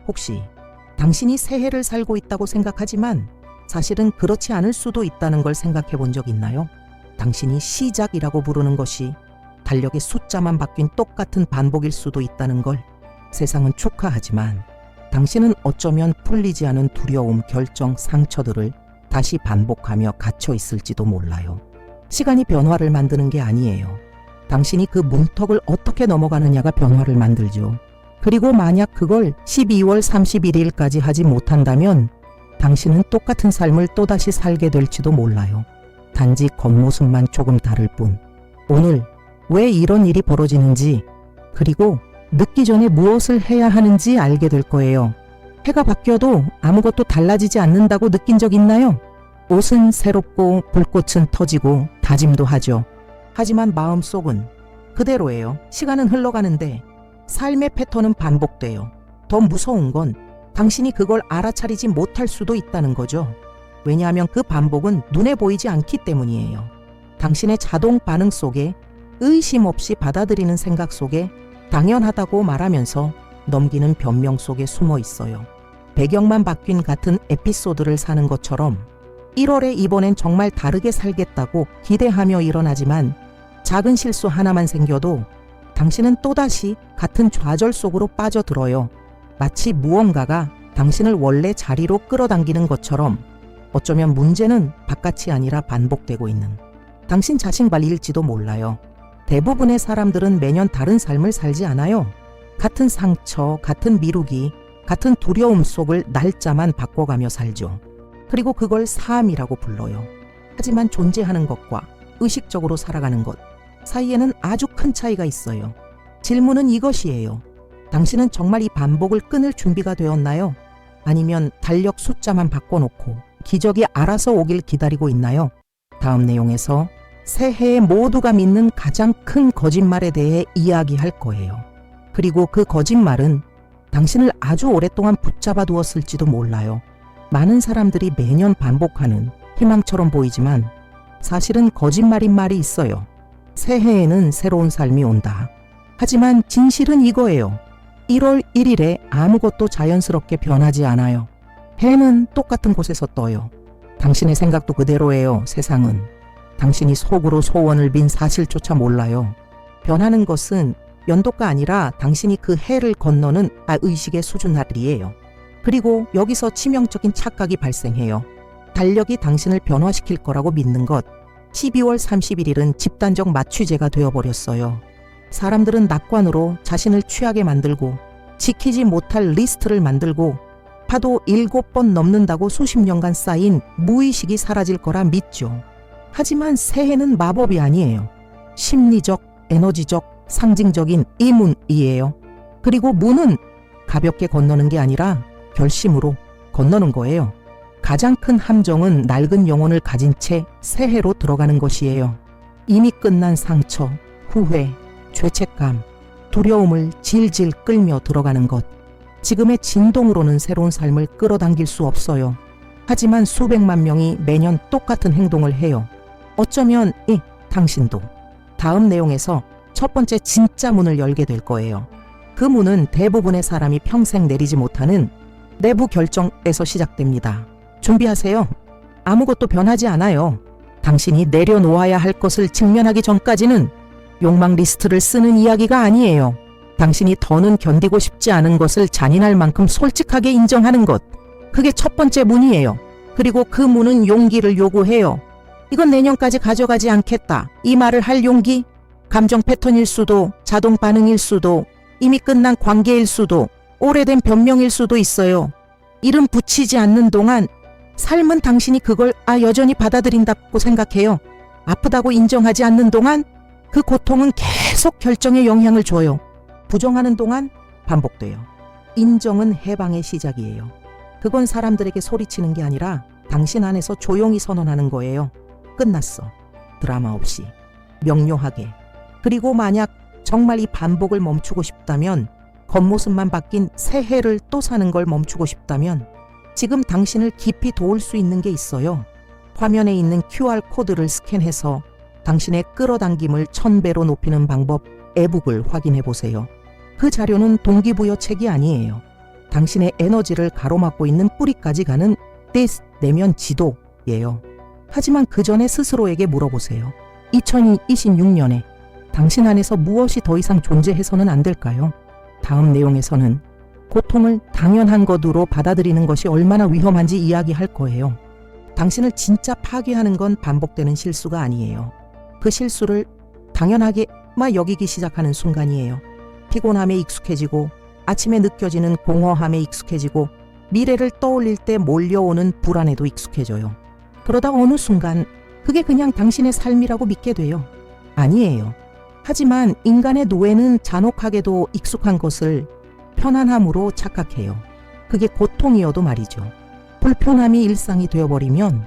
혹시 당신이 새해를 살고 있다고 생각하지만 사실은 그렇지 않을 수도 있다는 걸 생각해 본 적 있나요? 당신이 시작이라고 부르는 것이 달력의 숫자만 바뀐 똑같은 반복일 수도 있다는 걸 세상은 축하하지만 당신은 어쩌면 풀리지 않은 두려움, 결정, 상처들을 다시 반복하며 갇혀 있을지도 몰라요. 시간이 변화를 만드는 게 아니에요. 당신이 그 문턱을 어떻게 넘어가느냐가 변화를 만들죠. 그리고 만약 그걸 12월 31일까지 하지 못한다면 당신은 똑같은 삶을 또다시 살게 될지도 몰라요. 단지 겉모습만 조금 다를 뿐. 오늘 왜 이런 일이 벌어지는지 그리고 늦기 전에 무엇을 해야 하는지 알게 될 거예요. 해가 바뀌어도 아무것도 달라지지 않는다고 느낀 적 있나요? 옷은 새롭고 불꽃은 터지고 다짐도 하죠. 하지만 마음속은 그대로예요. 시간은 흘러가는데 삶의 패턴은 반복돼요. 더 무서운 건 당신이 그걸 알아차리지 못할 수도 있다는 거죠. 왜냐하면 그 반복은 눈에 보이지 않기 때문이에요. 당신의 자동 반응 속에 의심 없이 받아들이는 생각 속에 당연하다고 말하면서 넘기는 변명 속에 숨어 있어요. 배경만 바뀐 같은 에피소드를 사는 것처럼 1월에 이번엔 정말 다르게 살겠다고 기대하며 일어나지만 작은 실수 하나만 생겨도 당신은 또다시 같은 좌절 속으로 빠져들어요. 마치 무언가가 당신을 원래 자리로 끌어당기는 것처럼 어쩌면 문제는 바깥이 아니라 반복되고 있는 당신 자신발일지도 몰라요. 대부분의 사람들은 매년 다른 삶을 살지 않아요. 같은 상처, 같은 미루기, 같은 두려움 속을 날짜만 바꿔가며 살죠. 그리고 그걸 삶이라고 불러요. 하지만 존재하는 것과 의식적으로 살아가는 것 사이에는 아주 큰 차이가 있어요. 질문은 이것이에요. 당신은 정말 이 반복을 끊을 준비가 되었나요? 아니면 달력 숫자만 바꿔놓고 기적이 알아서 오길 기다리고 있나요? 다음 내용에서 새해에 모두가 믿는 가장 큰 거짓말에 대해 이야기할 거예요. 그리고 그 거짓말은 당신을 아주 오랫동안 붙잡아 두었을지도 몰라요. 많은 사람들이 매년 반복하는 희망처럼 보이지만 사실은 거짓말인 말이 있어요. 새해에는 새로운 삶이 온다. 하지만 진실은 이거예요. 1월 1일에 아무것도 자연스럽게 변하지 않아요. 해는 똑같은 곳에서 떠요. 당신의 생각도 그대로예요. 세상은 당신이 속으로 소원을 빈 사실조차 몰라요. 변하는 것은 연도가 아니라 당신이 그 해를 건너는 의식의 수준하리예요. 그리고 여기서 치명적인 착각이 발생해요. 달력이 당신을 변화시킬 거라고 믿는 것. 12월 31일은 집단적 마취제가 되어버렸어요. 사람들은 낙관으로 자신을 취하게 만들고 지키지 못할 리스트를 만들고 파도 7번 넘는다고 수십 년간 쌓인 무의식이 사라질 거라 믿죠. 하지만 새해는 마법이 아니에요. 심리적, 에너지적, 상징적인 이 문이에요. 그리고 문은 가볍게 건너는 게 아니라 결심으로 건너는 거예요. 가장 큰 함정은 낡은 영혼을 가진 채 새해로 들어가는 것이에요. 이미 끝난 상처, 후회, 죄책감, 두려움을 질질 끌며 들어가는 것. 지금의 진동으로는 새로운 삶을 끌어당길 수 없어요. 하지만 수백만 명이 매년 똑같은 행동을 해요. 어쩌면 당신도 다음 내용에서 첫 번째 진짜 문을 열게 될 거예요. 그 문은 대부분의 사람이 평생 내리지 못하는 내부 결정에서 시작됩니다. 준비하세요. 아무것도 변하지 않아요. 당신이 내려놓아야 할 것을 직면하기 전까지는 욕망 리스트를 쓰는 이야기가 아니에요. 당신이 더는 견디고 싶지 않은 것을 잔인할 만큼 솔직하게 인정하는 것. 그게 첫 번째 문이에요. 그리고 그 문은 용기를 요구해요. 이건 내년까지 가져가지 않겠다. 이 말을 할 용기? 감정 패턴일 수도, 자동 반응일 수도, 이미 끝난 관계일 수도, 오래된 변명일 수도 있어요. 이름 붙이지 않는 동안 삶은 당신이 그걸 여전히 받아들인다고 생각해요. 아프다고 인정하지 않는 동안 그 고통은 계속 결정에 영향을 줘요. 부정하는 동안 반복돼요. 인정은 해방의 시작이에요. 그건 사람들에게 소리치는 게 아니라 당신 안에서 조용히 선언하는 거예요. 끝났어. 드라마 없이. 명료하게. 그리고 만약 정말 이 반복을 멈추고 싶다면, 겉모습만 바뀐 새해를 또 사는 걸 멈추고 싶다면 지금 당신을 깊이 도울 수 있는 게 있어요. 화면에 있는 QR코드를 스캔해서 당신의 끌어당김을 1000배로 높이는 방법, 에북을 확인해 보세요. 그 자료는 동기부여 책이 아니에요. 당신의 에너지를 가로막고 있는 뿌리까지 가는 뜻 내면 지도예요. 하지만 그 전에 스스로에게 물어보세요. 2026년에 당신 안에서 무엇이 더 이상 존재해서는 안 될까요? 다음 내용에서는 고통을 당연한 것으로 받아들이는 것이 얼마나 위험한지 이야기할 거예요. 당신을 진짜 파괴하는 건 반복되는 실수가 아니에요. 그 실수를 당연하게만 여기기 시작하는 순간이에요. 피곤함에 익숙해지고 아침에 느껴지는 공허함에 익숙해지고 미래를 떠올릴 때 몰려오는 불안에도 익숙해져요. 그러다 어느 순간 그게 그냥 당신의 삶이라고 믿게 돼요. 아니에요. 하지만 인간의 노예는 잔혹하게도 익숙한 것을 편안함으로 착각해요. 그게 고통이어도 말이죠. 불편함이 일상이 되어버리면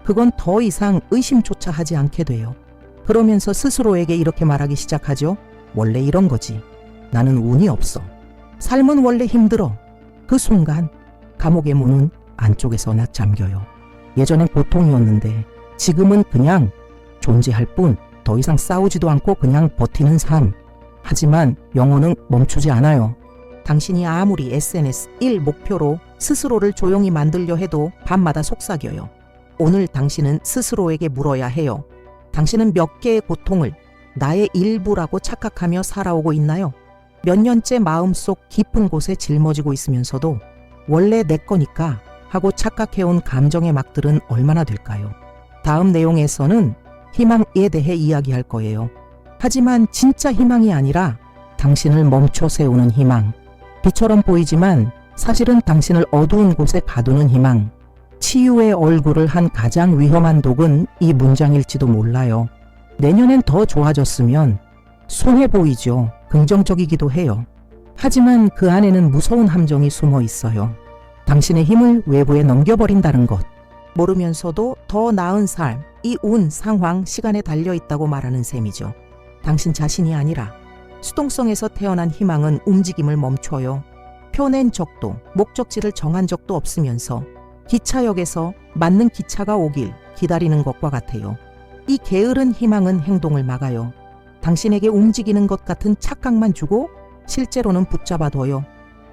그건 더 이상 의심조차 하지 않게 돼요. 그러면서 스스로에게 이렇게 말하기 시작하죠. 원래 이런 거지. 나는 운이 없어. 삶은 원래 힘들어. 그 순간 감옥의 문은 안쪽에서 나 잠겨요. 예전엔 고통이었는데 지금은 그냥 존재할 뿐, 더 이상 싸우지도 않고 그냥 버티는 삶. 하지만 영혼은 멈추지 않아요. 당신이 아무리 SNS 1 목표로 스스로를 조용히 만들려 해도 밤마다 속삭여요. 오늘 당신은 스스로에게 물어야 해요. 당신은 몇 개의 고통을 나의 일부라고 착각하며 살아오고 있나요? 몇 년째 마음속 깊은 곳에 짊어지고 있으면서도 원래 내 거니까 하고 착각해온 감정의 막들은 얼마나 될까요? 다음 내용에서는 희망에 대해 이야기할 거예요. 하지만 진짜 희망이 아니라 당신을 멈춰 세우는 희망. 빛처럼 보이지만 사실은 당신을 어두운 곳에 가두는 희망. 치유의 얼굴을 한 가장 위험한 독은 이 문장일지도 몰라요. 내년엔 더 좋아졌으면 순해 보이죠. 긍정적이기도 해요. 하지만 그 안에는 무서운 함정이 숨어 있어요. 당신의 힘을 외부에 넘겨버린다는 것. 모르면서도 더 나은 삶, 이 운, 상황, 시간에 달려있다고 말하는 셈이죠. 당신 자신이 아니라 수동성에서 태어난 희망은 움직임을 멈춰요. 펴낸 적도 목적지를 정한 적도 없으면서 기차역에서 맞는 기차가 오길 기다리는 것과 같아요. 이 게으른 희망은 행동을 막아요. 당신에게 움직이는 것 같은 착각만 주고 실제로는 붙잡아둬요.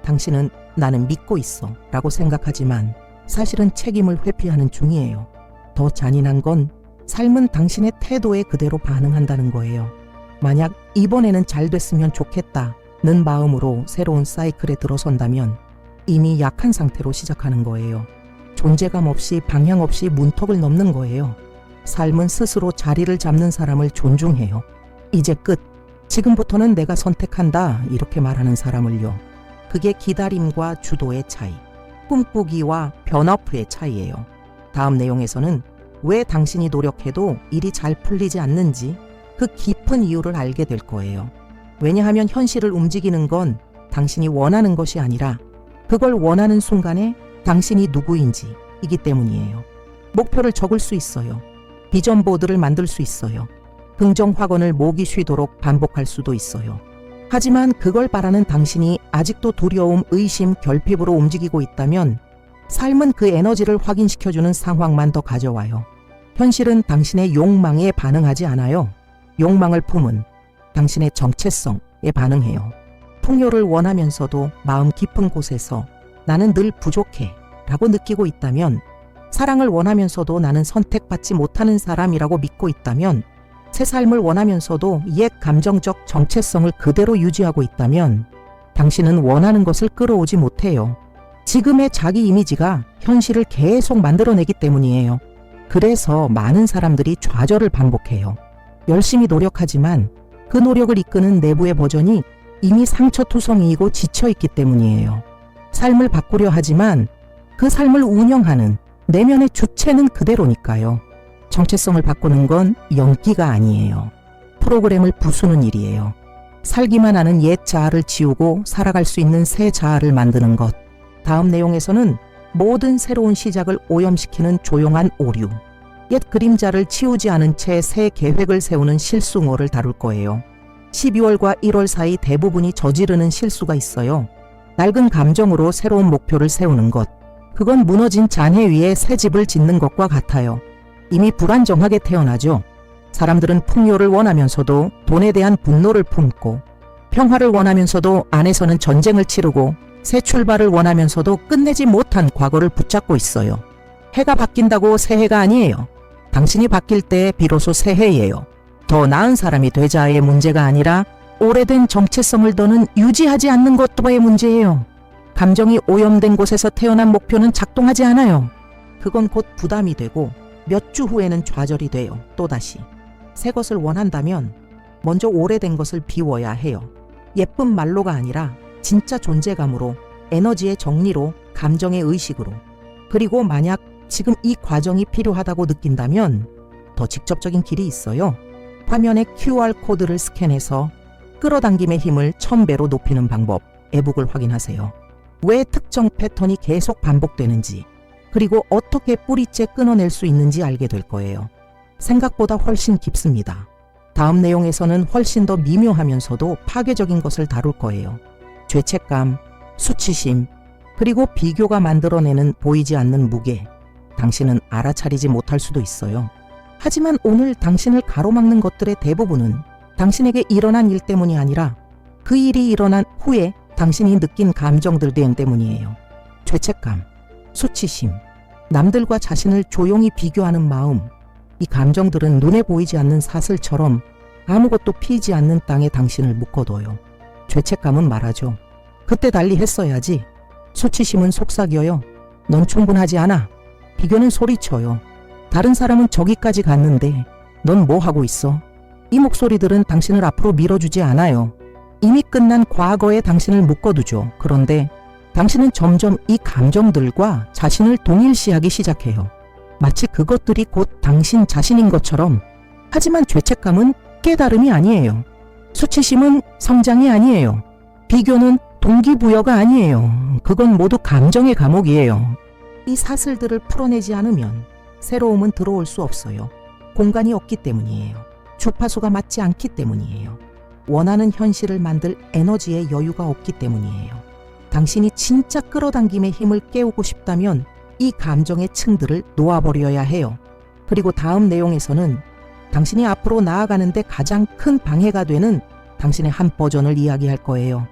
당신은 나는 믿고 있어 라고 생각하지만 사실은 책임을 회피하는 중이에요. 더 잔인한 건 삶은 당신의 태도에 그대로 반응한다는 거예요. 만약 이번에는 잘 됐으면 좋겠다는 마음으로 새로운 사이클에 들어선다면 이미 약한 상태로 시작하는 거예요. 존재감 없이 방향 없이 문턱을 넘는 거예요. 삶은 스스로 자리를 잡는 사람을 존중해요. 이제 끝. 지금부터는 내가 선택한다. 이렇게 말하는 사람을요. 그게 기다림과 주도의 차이, 꿈꾸기와 변화프의 차이예요. 다음 내용에서는 왜 당신이 노력해도 일이 잘 풀리지 않는지 그 깊은 이유를 알게 될 거예요. 왜냐하면 현실을 움직이는 건 당신이 원하는 것이 아니라 그걸 원하는 순간에 당신이 누구인지이기 때문이에요. 목표를 적을 수 있어요. 비전 보드를 만들 수 있어요. 긍정 확언을 목이 쉬도록 반복할 수도 있어요. 하지만 그걸 바라는 당신이 아직도 두려움, 의심, 결핍으로 움직이고 있다면 삶은 그 에너지를 확인시켜주는 상황만 더 가져와요. 현실은 당신의 욕망에 반응하지 않아요. 욕망을 품은 당신의 정체성에 반응해요. 풍요를 원하면서도 마음 깊은 곳에서 나는 늘 부족해 라고 느끼고 있다면, 사랑을 원하면서도 나는 선택받지 못하는 사람이라고 믿고 있다면, 새 삶을 원하면서도 옛 감정적 정체성을 그대로 유지하고 있다면 당신은 원하는 것을 끌어오지 못해요. 지금의 자기 이미지가 현실을 계속 만들어내기 때문이에요. 그래서 많은 사람들이 좌절을 반복해요. 열심히 노력하지만 그 노력을 이끄는 내부의 버전이 이미 상처투성이이고 지쳐있기 때문이에요. 삶을 바꾸려 하지만 그 삶을 운영하는 내면의 주체는 그대로니까요. 정체성을 바꾸는 건 연기가 아니에요. 프로그램을 부수는 일이에요. 살기만 하는 옛 자아를 지우고 살아갈 수 있는 새 자아를 만드는 것. 다음 내용에서는 모든 새로운 시작을 오염시키는 조용한 오류, 옛 그림자를 치우지 않은 채 새 계획을 세우는 실수모를 다룰 거예요. 12월과 1월 사이 대부분이 저지르는 실수가 있어요. 낡은 감정으로 새로운 목표를 세우는 것. 그건 무너진 잔해 위에 새 집을 짓는 것과 같아요. 이미 불안정하게 태어나죠. 사람들은 풍요를 원하면서도 돈에 대한 분노를 품고, 평화를 원하면서도 안에서는 전쟁을 치르고, 새 출발을 원하면서도 끝내지 못한 과거를 붙잡고 있어요. 해가 바뀐다고 새해가 아니에요. 당신이 바뀔 때 비로소 새해예요. 더 나은 사람이 되자의 문제가 아니라 오래된 정체성을 더는 유지하지 않는 것도의 문제예요. 감정이 오염된 곳에서 태어난 목표는 작동하지 않아요. 그건 곧 부담이 되고 몇 주 후에는 좌절이 돼요. 또다시. 새 것을 원한다면 먼저 오래된 것을 비워야 해요. 예쁜 말로가 아니라 진짜 존재감으로, 에너지의 정리로, 감정의 의식으로. 그리고 만약 지금 이 과정이 필요하다고 느낀다면 더 직접적인 길이 있어요. 화면에 QR코드를 스캔해서 끌어당김의 힘을 1000배로 높이는 방법, 에북을 확인하세요. 왜 특정 패턴이 계속 반복되는지, 그리고 어떻게 뿌리째 끊어낼 수 있는지 알게 될 거예요. 생각보다 훨씬 깊습니다. 다음 내용에서는 훨씬 더 미묘하면서도 파괴적인 것을 다룰 거예요. 죄책감, 수치심, 그리고 비교가 만들어내는 보이지 않는 무게. 당신은 알아차리지 못할 수도 있어요. 하지만 오늘 당신을 가로막는 것들의 대부분은 당신에게 일어난 일 때문이 아니라 그 일이 일어난 후에 당신이 느낀 감정들 때문이에요. 죄책감, 수치심, 남들과 자신을 조용히 비교하는 마음. 이 감정들은 눈에 보이지 않는 사슬처럼 아무것도 피지 않는 땅에 당신을 묶어둬요. 죄책감은 말하죠. 그때 달리 했어야지. 수치심은 속삭여요. 넌 충분하지 않아. 비교는 소리쳐요. 다른 사람은 저기까지 갔는데 넌 뭐 하고 있어? 이 목소리들은 당신을 앞으로 밀어주지 않아요. 이미 끝난 과거에 당신을 묶어두죠. 그런데 당신은 점점 이 감정들과 자신을 동일시하기 시작해요. 마치 그것들이 곧 당신 자신인 것처럼. 하지만 죄책감은 깨달음이 아니에요. 수치심은 성장이 아니에요. 비교는 동기부여가 아니에요. 그건 모두 감정의 감옥이에요. 이 사슬들을 풀어내지 않으면 새로움은 들어올 수 없어요. 공간이 없기 때문이에요. 주파수가 맞지 않기 때문이에요. 원하는 현실을 만들 에너지의 여유가 없기 때문이에요. 당신이 진짜 끌어당김의 힘을 깨우고 싶다면 이 감정의 층들을 놓아버려야 해요. 그리고 다음 내용에서는 당신이 앞으로 나아가는데 가장 큰 방해가 되는 당신의 한 버전을 이야기할 거예요.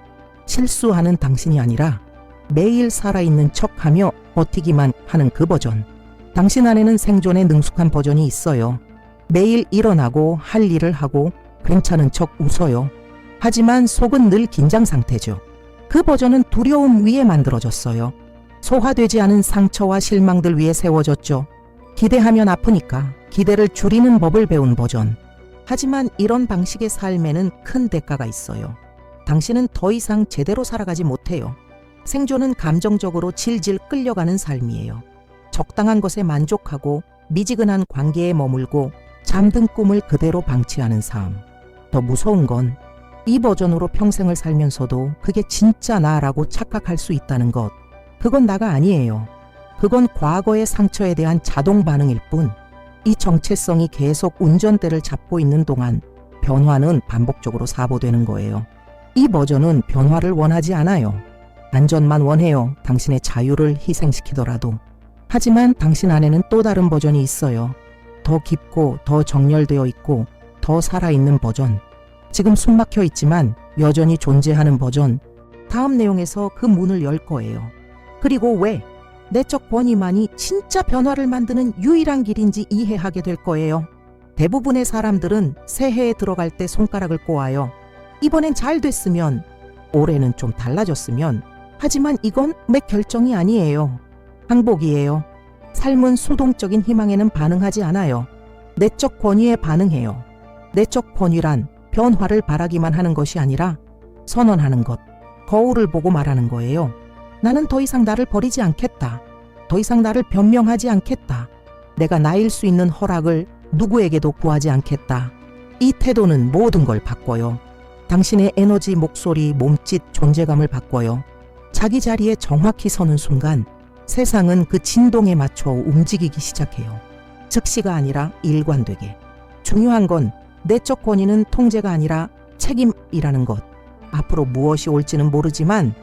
실수하는 당신이 아니라 매일 살아있는 척하며 버티기만 하는 그 버전. 당신 안에는 생존에 능숙한 버전이 있어요. 매일 일어나고 할 일을 하고 괜찮은 척 웃어요. 하지만 속은 늘 긴장 상태죠. 그 버전은 두려움 위에 만들어졌어요. 소화되지 않은 상처와 실망들 위에 세워졌죠. 기대하면 아프니까 기대를 줄이는 법을 배운 버전. 하지만 이런 방식의 삶에는 큰 대가가 있어요. 당신은 더 이상 제대로 살아가지 못해요. 생존은 감정적으로 질질 끌려가는 삶이에요. 적당한 것에 만족하고 미지근한 관계에 머물고 잠든 꿈을 그대로 방치하는 삶. 더 무서운 건 이 버전으로 평생을 살면서도 그게 진짜 나라고 착각할 수 있다는 것. 그건 나가 아니에요. 그건 과거의 상처에 대한 자동 반응일 뿐. 이 정체성이 계속 운전대를 잡고 있는 동안 변화는 반복적으로 사보되는 거예요. 이 버전은 변화를 원하지 않아요. 안전만 원해요. 당신의 자유를 희생시키더라도. 하지만 당신 안에는 또 다른 버전이 있어요. 더 깊고 더 정렬되어 있고 더 살아있는 버전. 지금 숨막혀 있지만 여전히 존재하는 버전. 다음 내용에서 그 문을 열 거예요. 그리고 왜 내적 권위만이 진짜 변화를 만드는 유일한 길인지 이해하게 될 거예요. 대부분의 사람들은 새해에 들어갈 때 손가락을 꼬아요. 이번엔 잘 됐으면, 올해는 좀 달라졌으면. 하지만 이건 내 결정이 아니에요. 항복이에요. 삶은 수동적인 희망에는 반응하지 않아요. 내적 권위에 반응해요. 내적 권위란 변화를 바라기만 하는 것이 아니라 선언하는 것, 거울을 보고 말하는 거예요. 나는 더 이상 나를 버리지 않겠다. 더 이상 나를 변명하지 않겠다. 내가 나일 수 있는 허락을 누구에게도 구하지 않겠다. 이 태도는 모든 걸 바꿔요. 당신의 에너지, 목소리, 몸짓, 존재감을 바꿔요. 자기 자리에 정확히 서는 순간 세상은 그 진동에 맞춰 움직이기 시작해요. 즉시가 아니라 일관되게. 중요한 건 내적 권위는 통제가 아니라 책임이라는 것. 앞으로 무엇이 올지는 모르지만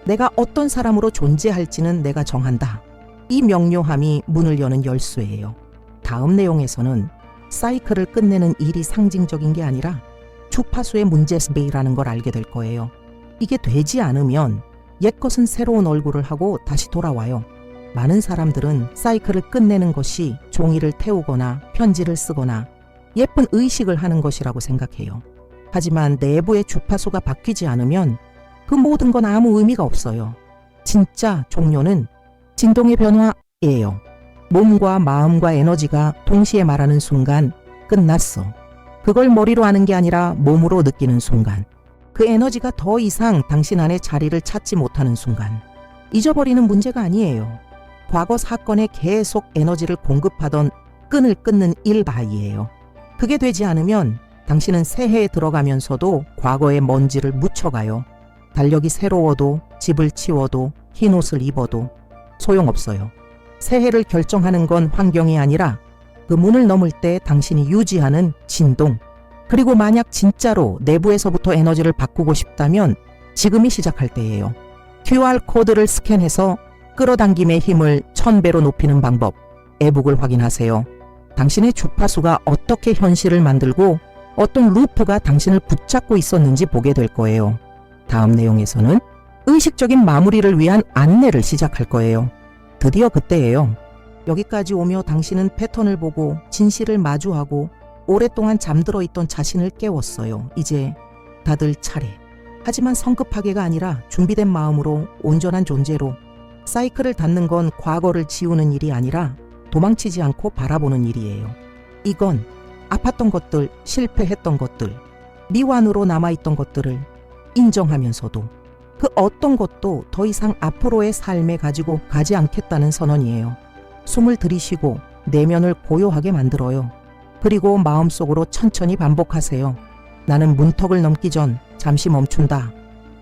내가 어떤 사람으로 존재할지는 내가 정한다. 이 명료함이 문을 여는 열쇠예요. 다음 내용에서는 사이클을 끝내는 일이 상징적인 게 아니라 주파수의 문제스베이라는 걸 알게 될 거예요. 이게 되지 않으면 옛것은 새로운 얼굴을 하고 다시 돌아와요. 많은 사람들은 사이클을 끝내는 것이 종이를 태우거나 편지를 쓰거나 예쁜 의식을 하는 것이라고 생각해요. 하지만 내부의 주파수가 바뀌지 않으면 그 모든 건 아무 의미가 없어요. 진짜 종료는 진동의 변화예요. 몸과 마음과 에너지가 동시에 말하는 순간 끝났어. 그걸 머리로 아는 게 아니라 몸으로 느끼는 순간. 그 에너지가 더 이상 당신 안에 자리를 찾지 못하는 순간. 잊어버리는 문제가 아니에요. 과거 사건에 계속 에너지를 공급하던 끈을 끊는 일바이예요. 그게 되지 않으면 당신은 새해에 들어가면서도 과거의 먼지를 묻혀가요. 달력이 새로워도 집을 치워도 흰 옷을 입어도 소용없어요. 새해를 결정하는 건 환경이 아니라 그 문을 넘을 때 당신이 유지하는 진동. 그리고 만약 진짜로 내부에서부터 에너지를 바꾸고 싶다면 지금이 시작할 때예요. QR코드를 스캔해서 끌어당김의 힘을 1000배로 높이는 방법. 에북을 확인하세요. 당신의 주파수가 어떻게 현실을 만들고 어떤 루프가 당신을 붙잡고 있었는지 보게 될 거예요. 다음 내용에서는 의식적인 마무리를 위한 안내를 시작할 거예요. 드디어 그때예요. 여기까지 오며 당신은 패턴을 보고 진실을 마주하고 오랫동안 잠들어 있던 자신을 깨웠어요. 이제 다들 차례. 하지만 성급하게가 아니라 준비된 마음으로 온전한 존재로. 사이클을 닫는 건 과거를 지우는 일이 아니라 도망치지 않고 바라보는 일이에요. 이건 아팠던 것들, 실패했던 것들, 미완으로 남아있던 것들을 인정하면서도 그 어떤 것도 더 이상 앞으로의 삶에 가지고 가지 않겠다는 선언이에요. 숨을 들이쉬고 내면을 고요하게 만들어요. 그리고 마음속으로 천천히 반복하세요. 나는 문턱을 넘기 전 잠시 멈춘다.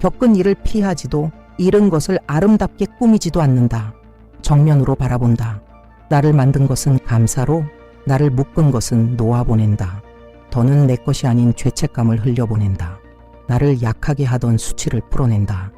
겪은 일을 피하지도 잃은 것을 아름답게 꾸미지도 않는다. 정면으로 바라본다. 나를 만든 것은 감사로, 나를 묶은 것은 놓아보낸다. 더는 내 것이 아닌 죄책감을 흘려보낸다. 나를 약하게 하던 수치를 풀어낸다.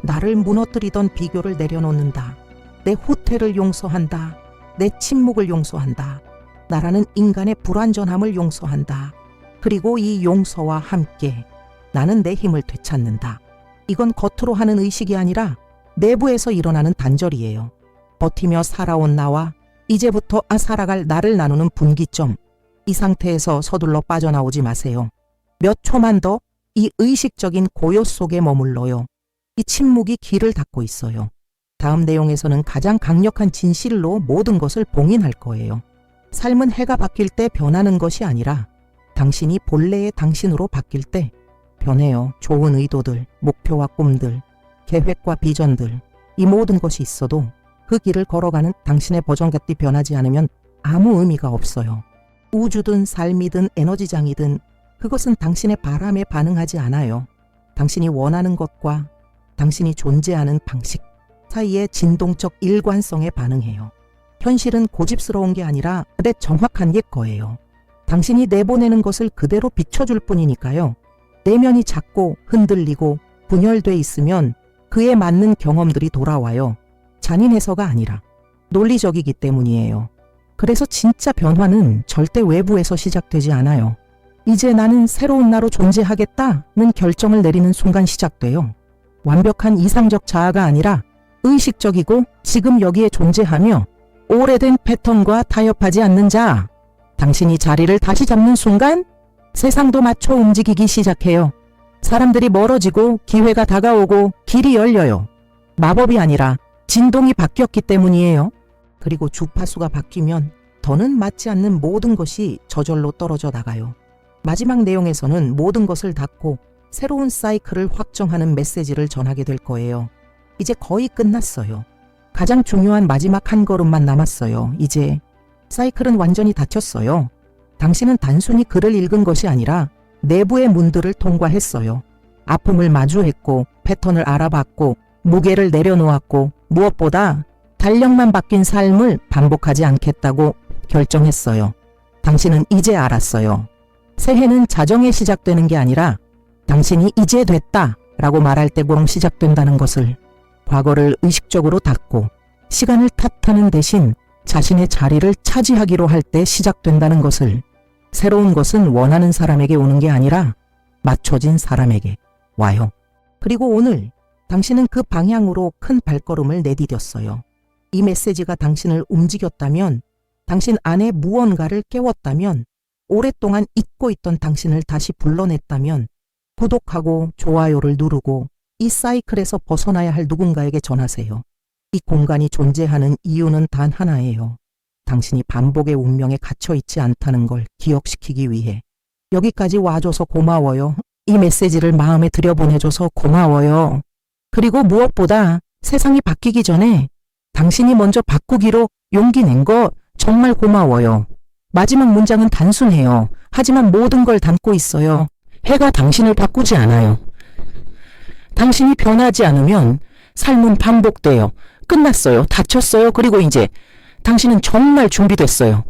나를 무너뜨리던 비교를 내려놓는다. 내 후퇴를 용서한다. 내 침묵을 용서한다. 나라는 인간의 불완전함을 용서한다. 그리고 이 용서와 함께 나는 내 힘을 되찾는다. 이건 겉으로 하는 의식이 아니라 내부에서 일어나는 단절이에요. 버티며 살아온 나와 이제부터 살아갈 나를 나누는 분기점. 이 상태에서 서둘러 빠져나오지 마세요. 몇 초만 더 이 의식적인 고요 속에 머물러요. 이 침묵이 길을 닫고 있어요. 다음 내용에서는 가장 강력한 진실로 모든 것을 봉인할 거예요. 삶은 해가 바뀔 때 변하는 것이 아니라 당신이 본래의 당신으로 바뀔 때 변해요. 좋은 의도들, 목표와 꿈들, 계획과 비전들, 이 모든 것이 있어도 그 길을 걸어가는 당신의 버전같이 변하지 않으면 아무 의미가 없어요. 우주든 삶이든 에너지장이든 그것은 당신의 바람에 반응하지 않아요. 당신이 원하는 것과 당신이 존재하는 방식 사이의 진동적 일관성에 반응해요. 현실은 고집스러운 게 아니라 내 정확한 게 거예요. 당신이 내보내는 것을 그대로 비춰줄 뿐이니까요. 내면이 작고 흔들리고 분열돼 있으면 그에 맞는 경험들이 돌아와요. 잔인해서가 아니라 논리적이기 때문이에요. 그래서 진짜 변화는 절대 외부에서 시작되지 않아요. 이제 나는 새로운 나로 존재하겠다는 결정을 내리는 순간 시작돼요. 완벽한 이상적 자아가 아니라 의식적이고 지금 여기에 존재하며 오래된 패턴과 타협하지 않는 자. 당신이 자리를 다시 잡는 순간 세상도 맞춰 움직이기 시작해요. 사람들이 멀어지고 기회가 다가오고 길이 열려요. 마법이 아니라 진동이 바뀌었기 때문이에요. 그리고 주파수가 바뀌면 더는 맞지 않는 모든 것이 저절로 떨어져 나가요. 마지막 내용에서는 모든 것을 닫고 새로운 사이클을 확정하는 메시지를 전하게 될 거예요. 이제 거의 끝났어요. 가장 중요한 마지막 한 걸음만 남았어요. 이제 사이클은 완전히 닫혔어요. 당신은 단순히 글을 읽은 것이 아니라 내부의 문들을 통과했어요. 아픔을 마주했고 패턴을 알아봤고 무게를 내려놓았고 무엇보다 달력만 바뀐 삶을 반복하지 않겠다고 결정했어요. 당신은 이제 알았어요. 새해는 자정에 시작되는 게 아니라 당신이 이제 됐다 라고 말할 때고 시작된다는 것을. 과거를 의식적으로 닫고 시간을 탓하는 대신 자신의 자리를 차지하기로 할 때 시작된다는 것을. 새로운 것은 원하는 사람에게 오는 게 아니라 맞춰진 사람에게 와요. 그리고 오늘 당신은 그 방향으로 큰 발걸음을 내디뎠어요. 이 메시지가 당신을 움직였다면, 당신 안에 무언가를 깨웠다면, 오랫동안 잊고 있던 당신을 다시 불러냈다면, 구독하고 좋아요를 누르고 이 사이클에서 벗어나야 할 누군가에게 전하세요. 이 공간이 존재하는 이유는 단 하나예요. 당신이 반복의 운명에 갇혀있지 않다는 걸 기억시키기 위해. 여기까지 와줘서 고마워요. 이 메시지를 마음에 들여보내줘서 고마워요. 그리고 무엇보다 세상이 바뀌기 전에 당신이 먼저 바꾸기로 용기 낸 거 정말 고마워요. 마지막 문장은 단순해요. 하지만 모든 걸 담고 있어요. 해가 당신을 바꾸지 않아요. 당신이 변하지 않으면 삶은 반복돼요. 끝났어요. 다쳤어요. 그리고 이제 당신은 정말 준비됐어요.